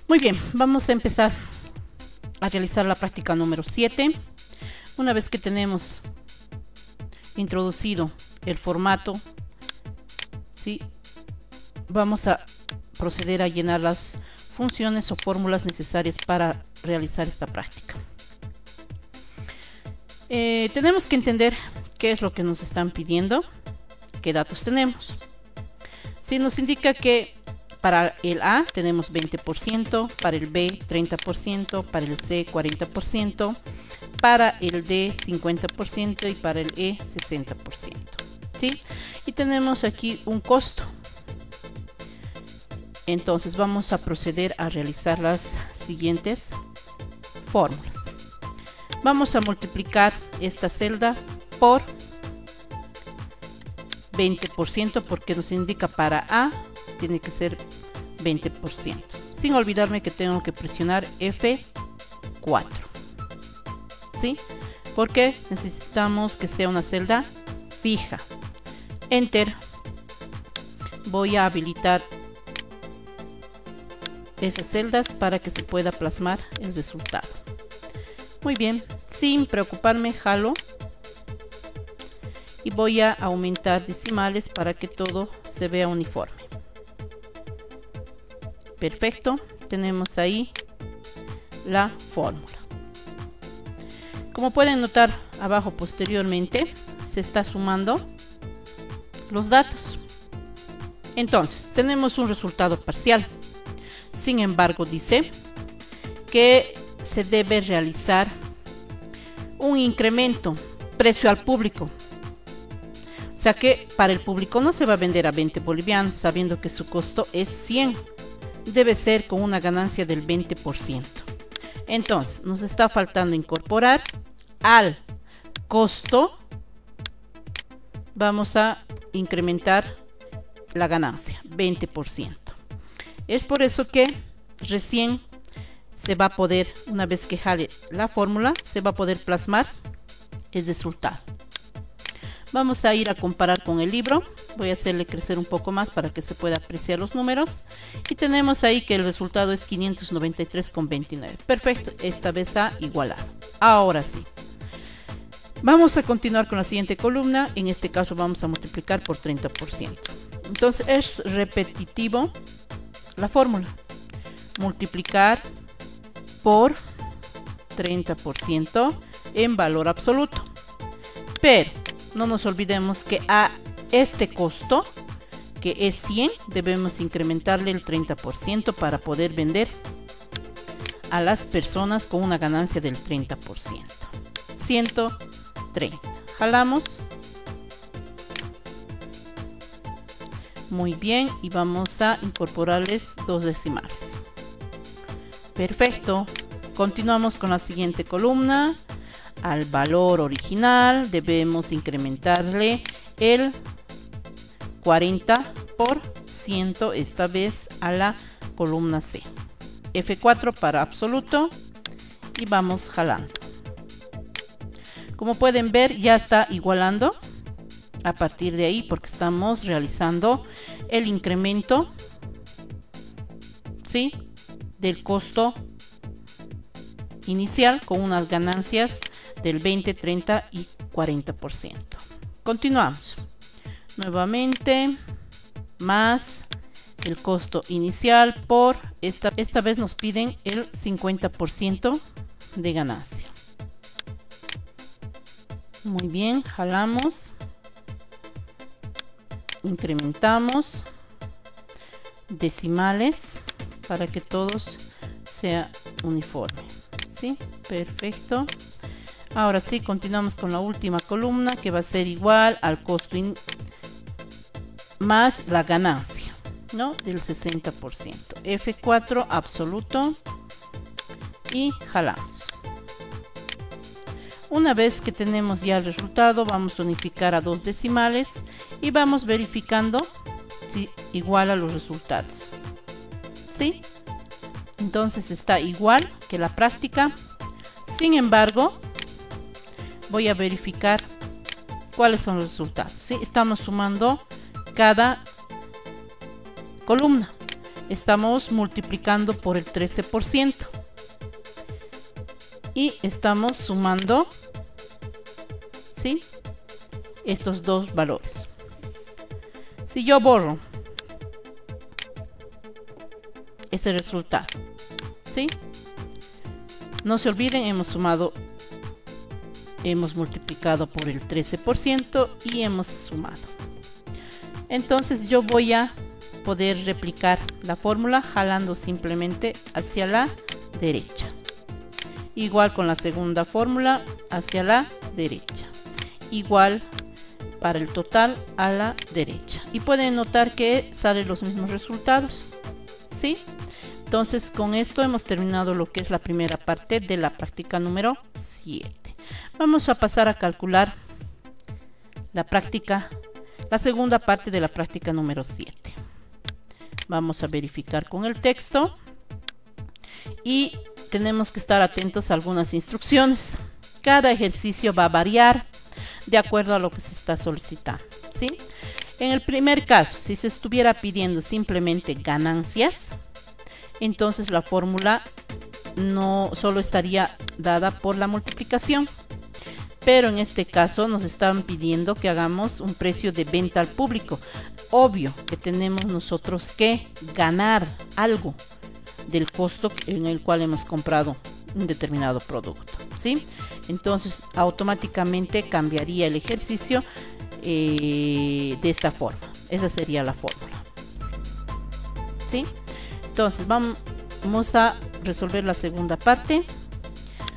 Muy bien, vamos a empezar a realizar la práctica número 7. Una vez que tenemos introducido el formato, ¿sí?, vamos a proceder a llenar las funciones o fórmulas necesarias para realizar esta práctica. Tenemos que entender qué es lo que nos están pidiendo, qué datos tenemos. Si nos indica que para el A tenemos 20%, para el B 30%, para el C 40%, para el D 50% y para el E 60%. ¿Sí? Y tenemos aquí un costo. Entonces vamos a proceder a realizar las siguientes fórmulas. Vamos a multiplicar esta celda por 20% porque nos indica para A tiene que ser 20%. Sin olvidarme que tengo que presionar F4. ¿Sí? Porque necesitamos que sea una celda fija. Enter. Voy a habilitar esas celdas para que se pueda plasmar el resultado. Muy bien, sin preocuparme, jalo y voy a aumentar decimales para que todo se vea uniforme. Perfecto, tenemos ahí la fórmula. Como pueden notar abajo posteriormente se está sumando los datos. Entonces tenemos un resultado parcial. Sin embargo, dice que se debe realizar un incremento precio al público. O sea que para el público no se va a vender a 20 bolivianos sabiendo que su costo es 100. Debe ser con una ganancia del 20%. Entonces nos está faltando incorporar al costo. Vamos a incrementar la ganancia 20%. Es por eso que recién se va a poder, una vez que jale la fórmula, se va a poder plasmar el resultado. Vamos a ir a comparar con el libro. Voy a hacerle crecer un poco más para que se pueda apreciar los números. Y tenemos ahí que el resultado es 593,29. Perfecto, esta vez ha igualado. Ahora sí. Vamos a continuar con la siguiente columna. En este caso vamos a multiplicar por 30%. Entonces es repetitivo la fórmula. Multiplicar por 30% en valor absoluto. Pero no nos olvidemos que a este costo, que es 100, debemos incrementarle el 30% para poder vender a las personas con una ganancia del 30%. 130. Jalamos. Muy bien, y vamos a incorporarles dos decimales. Perfecto. Continuamos con la siguiente columna. Al valor original debemos incrementarle el 40%, esta vez a la columna C. F4 para absoluto y vamos jalando. Como pueden ver, ya está igualando a partir de ahí porque estamos realizando el incremento, ¿sí?, del costo inicial con unas ganancias del 20, 30 y 40%. Continuamos. Nuevamente, más el costo inicial por esta vez nos piden el 50% de ganancia. Muy bien, jalamos, incrementamos decimales para que todos sea uniforme. ¿Sí? Perfecto. Ahora sí, continuamos con la última columna que va a ser igual al costo más la ganancia, ¿no?, del 60%. F4 absoluto y jalamos. Una vez que tenemos ya el resultado, vamos a unificar a dos decimales y vamos verificando si iguala los resultados. ¿Sí? Entonces está igual que la práctica. Sin embargo, voy a verificar cuáles son los resultados. ¿Sí? Estamos sumando cada columna. estamos multiplicando por el 13% y estamos sumando, ¿sí?, estos dos valores. Si yo borro este resultado, ¿sí?, no se olviden, hemos sumado, hemos multiplicado por el 13% y hemos sumado. Entonces yo voy a poder replicar la fórmula jalando simplemente hacia la derecha. Igual con la segunda fórmula hacia la derecha. Igual para el total a la derecha. Y pueden notar que salen los mismos resultados, ¿sí? Entonces con esto hemos terminado lo que es la primera parte de la práctica número 7. Vamos a pasar a calcular la segunda parte de la práctica número 7. Vamos a verificar con el texto y tenemos que estar atentos a algunas instrucciones. Cada ejercicio va a variar de acuerdo a lo que se está solicitando, ¿sí? En el primer caso, si se estuviera pidiendo simplemente ganancias, entonces la fórmula no solo estaría dada por la multiplicación, pero en este caso nos están pidiendo que hagamos un precio de venta al público. Obvio que tenemos nosotros que ganar algo del costo en el cual hemos comprado un determinado producto, ¿sí? Entonces automáticamente cambiaría el ejercicio de esta forma. Esa sería la fórmula, ¿sí? Entonces vamos a resolver la segunda parte,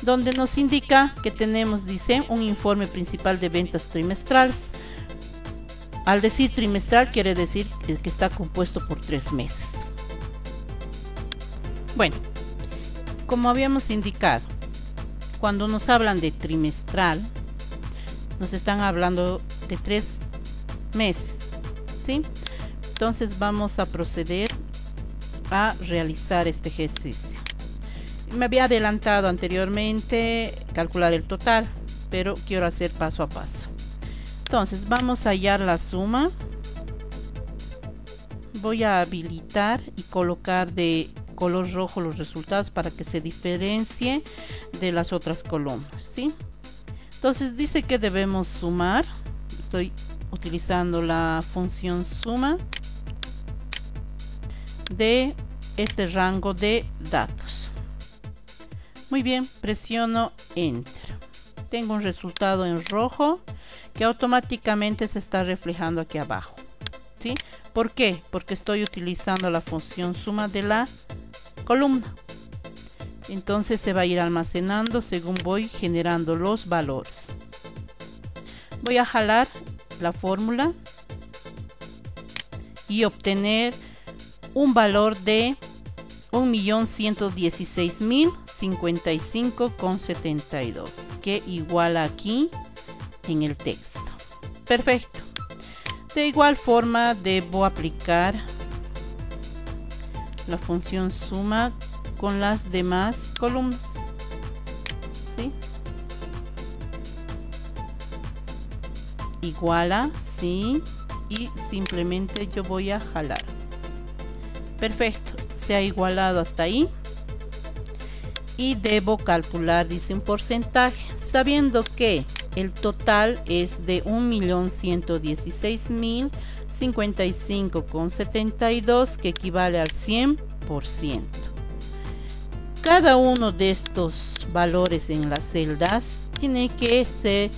donde nos indica que tenemos, dice, un informe principal de ventas trimestrales. Al decir trimestral quiere decir que está compuesto por 3 meses. Bueno, como habíamos indicado, cuando nos hablan de trimestral, nos están hablando de 3 meses, ¿sí? Entonces vamos a proceder a realizar este ejercicio. Me había adelantado anteriormente calcular el total, pero quiero hacer paso a paso. Entonces vamos a hallar la suma. Voy a habilitar y colocar de color rojo los resultados para que se diferencie de las otras columnas, ¿sí? Entonces dice que debemos sumar. Estoy utilizando la función suma de este rango de datos. Muy bien, presiono Enter. Tengo un resultado en rojo que automáticamente se está reflejando aquí abajo, ¿sí? ¿Por qué? Porque estoy utilizando la función suma de la columna. Entonces se va a ir almacenando según voy generando los valores. Voy a jalar la fórmula y obtener un valor de 1.116.055,72, que iguala aquí en el texto. Perfecto. De igual forma debo aplicar la función suma con las demás columnas, ¿sí? Iguala, sí, y simplemente yo voy a jalar. Perfecto, se ha igualado hasta ahí. Y debo calcular, dice, un porcentaje, sabiendo que el total es de 1.116.055,72, que equivale al 100%. Cada uno de estos valores en las celdas tiene que ser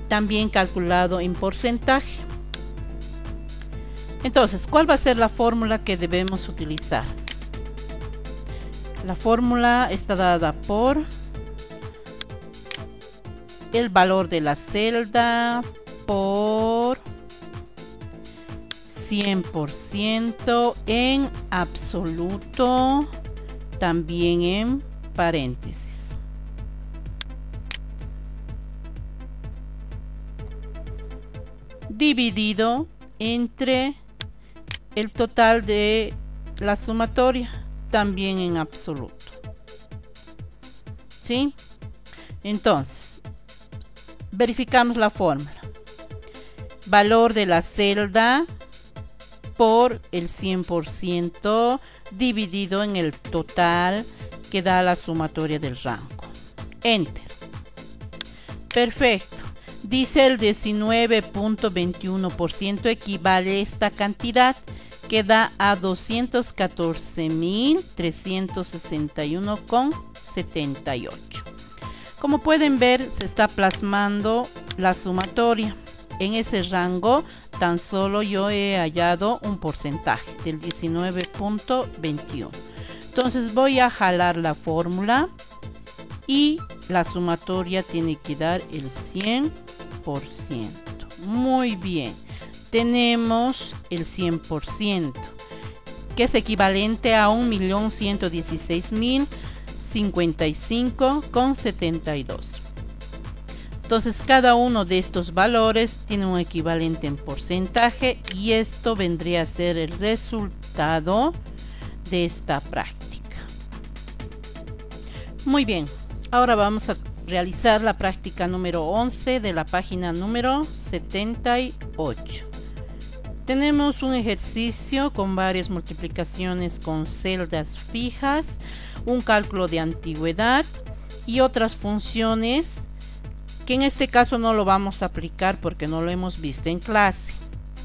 también calculado en porcentaje. Entonces, ¿cuál va a ser la fórmula que debemos utilizar? La fórmula está dada por el valor de la celda por 100% en absoluto, también en paréntesis. Dividido entre el total de la sumatoria, también en absoluto, ¿sí? Entonces, verificamos la fórmula. Valor de la celda por el 100% dividido en el total que da la sumatoria del rango. Enter. Perfecto. Dice el 19.21% equivale a esta cantidad que da a 214.361,78. Como pueden ver, se está plasmando la sumatoria. En ese rango tan solo yo he hallado un porcentaje del 19.21. Entonces voy a jalar la fórmula y la sumatoria tiene que dar el 100%. Muy bien. Tenemos el 100%, que es equivalente a 1.116.055,72. Entonces cada uno de estos valores tiene un equivalente en porcentaje y esto vendría a ser el resultado de esta práctica. Muy bien, ahora vamos a realizar la práctica número 11 de la página número 78. Tenemos un ejercicio con varias multiplicaciones con celdas fijas, un cálculo de antigüedad y otras funciones que en este caso no lo vamos a aplicar porque no lo hemos visto en clase.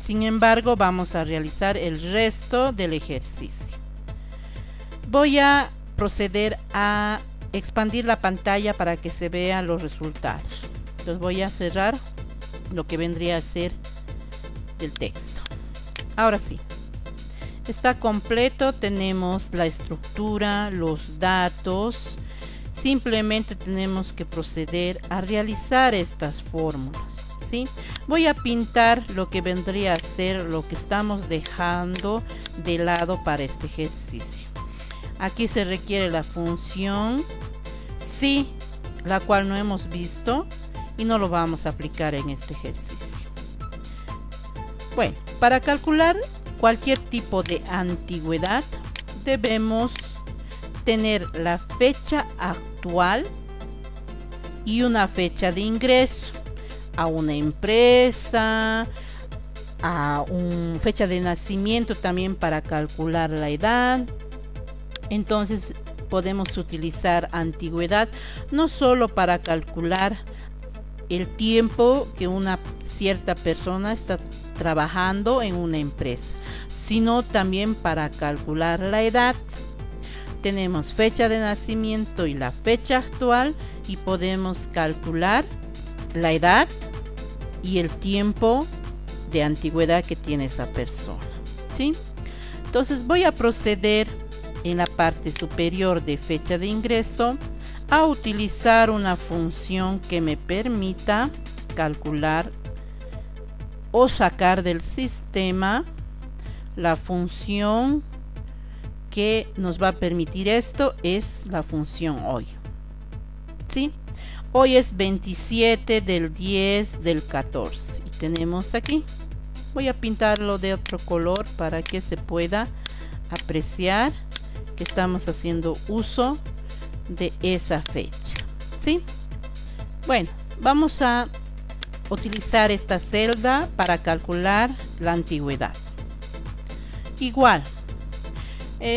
Sin embargo, vamos a realizar el resto del ejercicio. Voy a proceder a expandir la pantalla para que se vean los resultados. Entonces voy a cerrar lo que vendría a ser el texto. Ahora sí, está completo, tenemos la estructura, los datos. Simplemente tenemos que proceder a realizar estas fórmulas, ¿sí? Voy a pintar lo que vendría a ser lo que estamos dejando de lado para este ejercicio. Aquí se requiere la función si, la cual no hemos visto y no lo vamos a aplicar en este ejercicio. Bueno, para calcular cualquier tipo de antigüedad debemos tener la fecha actual y una fecha de ingreso a una empresa, a una fecha de nacimiento también para calcular la edad. Entonces podemos utilizar antigüedad no solo para calcular el tiempo que una cierta persona está trabajando en una empresa, sino también para calcular la edad. Tenemos fecha de nacimiento y la fecha actual y podemos calcular la edad y el tiempo de antigüedad que tiene esa persona, ¿sí? Entonces voy a proceder en la parte superior de fecha de ingreso a utilizar una función que me permita calcular o sacar del sistema la función que nos va a permitir esto. Es la función hoy, ¿sí? Hoy es 27 del 10 del 14 y tenemos aquí, voy a pintarlo de otro color para que se pueda apreciar que estamos haciendo uso de esa fecha, ¿sí? Bueno, vamos a utilizar esta celda para calcular la antigüedad. Igual,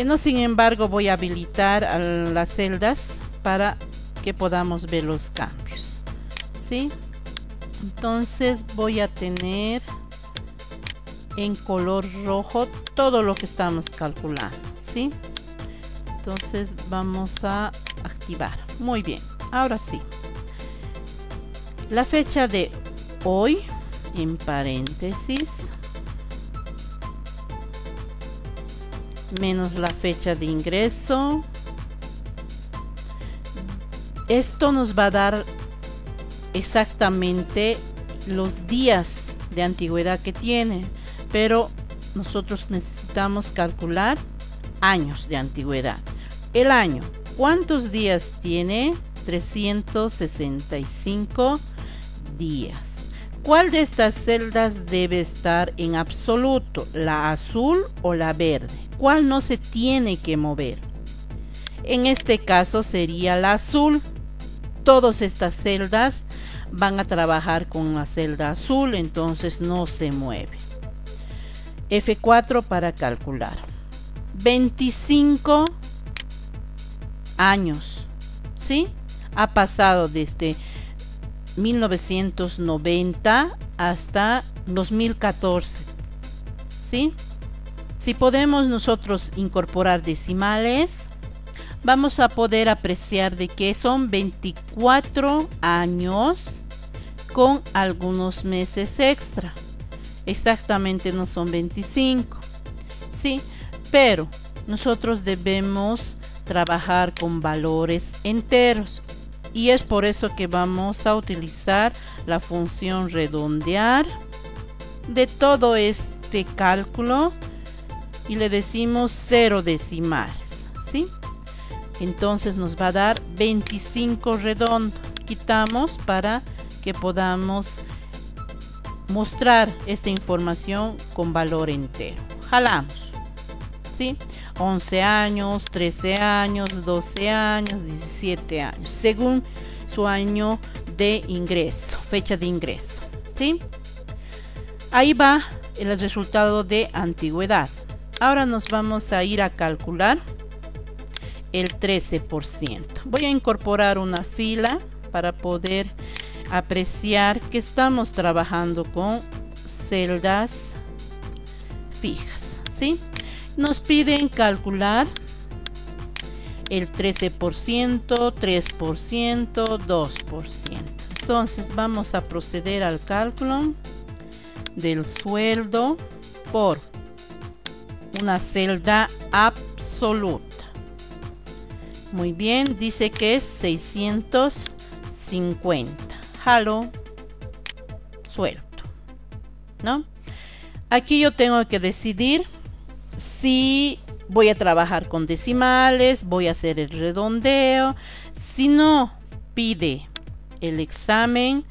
no sin embargo voy a habilitar a las celdas para que podamos ver los cambios, ¿sí? Entonces voy a tener en color rojo todo lo que estamos calculando, ¿sí? Entonces vamos a activar. Muy bien, ahora sí, la fecha de hoy en paréntesis menos la fecha de ingreso. Esto nos va a dar exactamente los días de antigüedad que tiene, pero nosotros necesitamos calcular años de antigüedad. El año, ¿cuántos días tiene? 365 días. ¿Cuál de estas celdas debe estar en absoluto? ¿La azul o la verde? ¿Cuál no se tiene que mover? En este caso sería la azul. Todas estas celdas van a trabajar con la celda azul, entonces no se mueve. F4 para calcular. 25 años, ¿sí? Ha pasado desde 1990 hasta 2014, ¿sí? Si podemos nosotros incorporar decimales, vamos a poder apreciar de que son 24 años con algunos meses extra. Exactamente no son 25, ¿sí? Pero nosotros debemos trabajar con valores enteros y es por eso que vamos a utilizar la función redondear de todo este cálculo y le decimos 0 decimales, ¿sí? Entonces nos va a dar 25 redondo. Quitamos para que podamos mostrar esta información con valor entero. Jalamos, ¿sí? 11 años, 13 años, 12 años, 17 años, según su año de ingreso, fecha de ingreso, ¿sí? Ahí va el resultado de antigüedad. Ahora nos vamos a ir a calcular el 13%. Voy a incorporar una fila para poder apreciar que estamos trabajando con celdas fijas, ¿sí? Nos piden calcular el 13%, 3%, 2%. Entonces vamos a proceder al cálculo del sueldo por una celda absoluta. Muy bien, dice que es 650. Jalo, suelto, ¿no? Aquí yo tengo que decidir si voy a trabajar con decimales, voy a hacer el redondeo. Si no pide el examen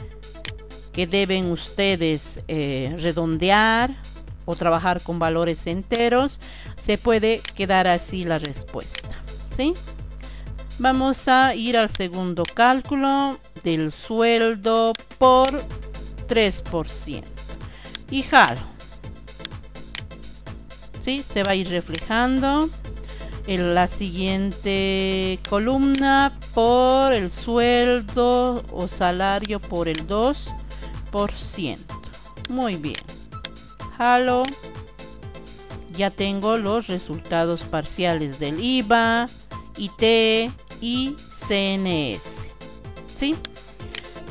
que deben ustedes redondear o trabajar con valores enteros, se puede quedar así la respuesta, ¿sí? Vamos a ir al segundo cálculo del sueldo por 3% y jalo, ¿sí? Se va a ir reflejando en la siguiente columna por el sueldo o salario por el 2%. Muy bien, jalo, ya tengo los resultados parciales del IVA, IT y CNS, ¿sí?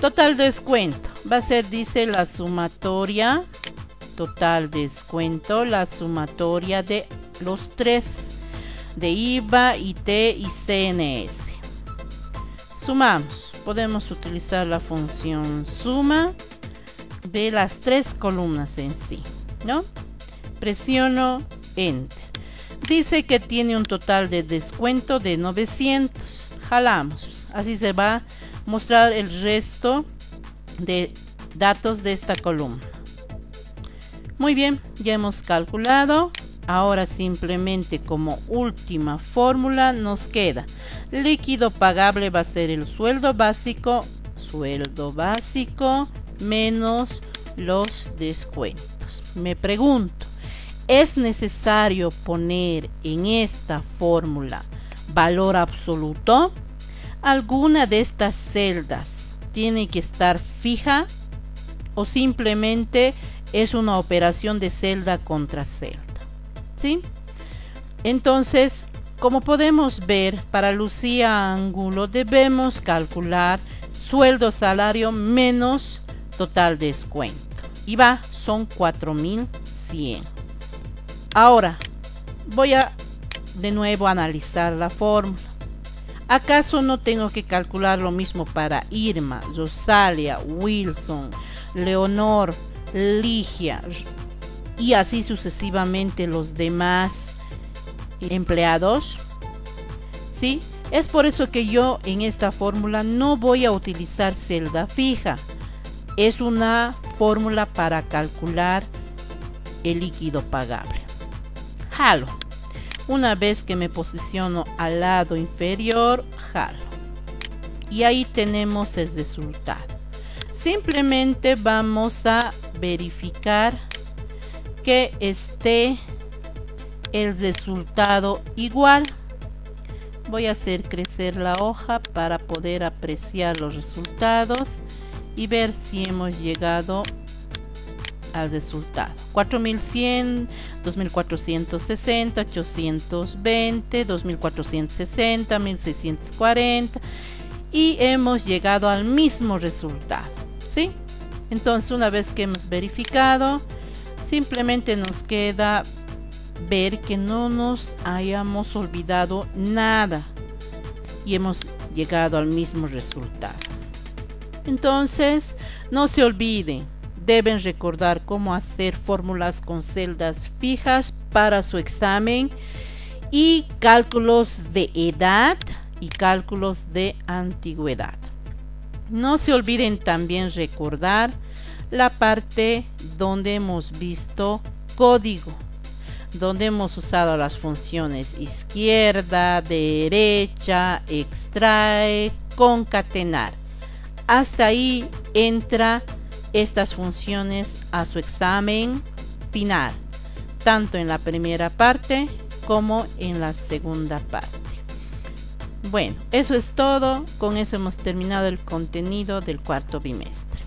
Total descuento va a ser, dice, la sumatoria, total descuento, la sumatoria de los tres, de IVA, IT y CNS. Sumamos, podemos utilizar la función suma de las tres columnas en sí, ¿no? Presiono Enter. Dice que tiene un total de descuento de 900. Jalamos. Así se va a mostrar el resto de datos de esta columna. Muy bien, ya hemos calculado. Ahora simplemente como última fórmula nos queda líquido pagable, va a ser el sueldo básico menos los descuentos. Me pregunto, ¿es necesario poner en esta fórmula valor absoluto? ¿Alguna de estas celdas tiene que estar fija o simplemente es una operación de celda contra celda? ¿Sí? Entonces, como podemos ver, para Lucía Angulo debemos calcular sueldo salario menos total descuento. IVA son 4.100. Ahora voy a de nuevo analizar la fórmula. ¿Acaso no tengo que calcular lo mismo para Irma, Rosalia, Wilson, Leonor, Ligia y así sucesivamente los demás empleados? ¿Sí? Es por eso que yo en esta fórmula no voy a utilizar celda fija. Es una fórmula para calcular el líquido pagable. Jalo. Una vez que me posiciono al lado inferior, jalo. Y ahí tenemos el resultado. Simplemente vamos a verificar que esté el resultado igual. Voy a hacer crecer la hoja para poder apreciar los resultados y ver si hemos llegado al resultado. 4100, 2460, 820, 2460, 1640 y hemos llegado al mismo resultado, ¿sí? Entonces, una vez que hemos verificado, simplemente nos queda ver que no nos hayamos olvidado nada y hemos llegado al mismo resultado. Entonces, no se olviden, deben recordar cómo hacer fórmulas con celdas fijas para su examen y cálculos de edad y cálculos de antigüedad. No se olviden también recordar la parte donde hemos visto código, donde hemos usado las funciones izquierda, derecha, extrae, concatenar. Hasta ahí entra estas funciones a su examen final, tanto en la primera parte como en la segunda parte. Bueno, eso es todo. Con eso hemos terminado el contenido del cuarto bimestre.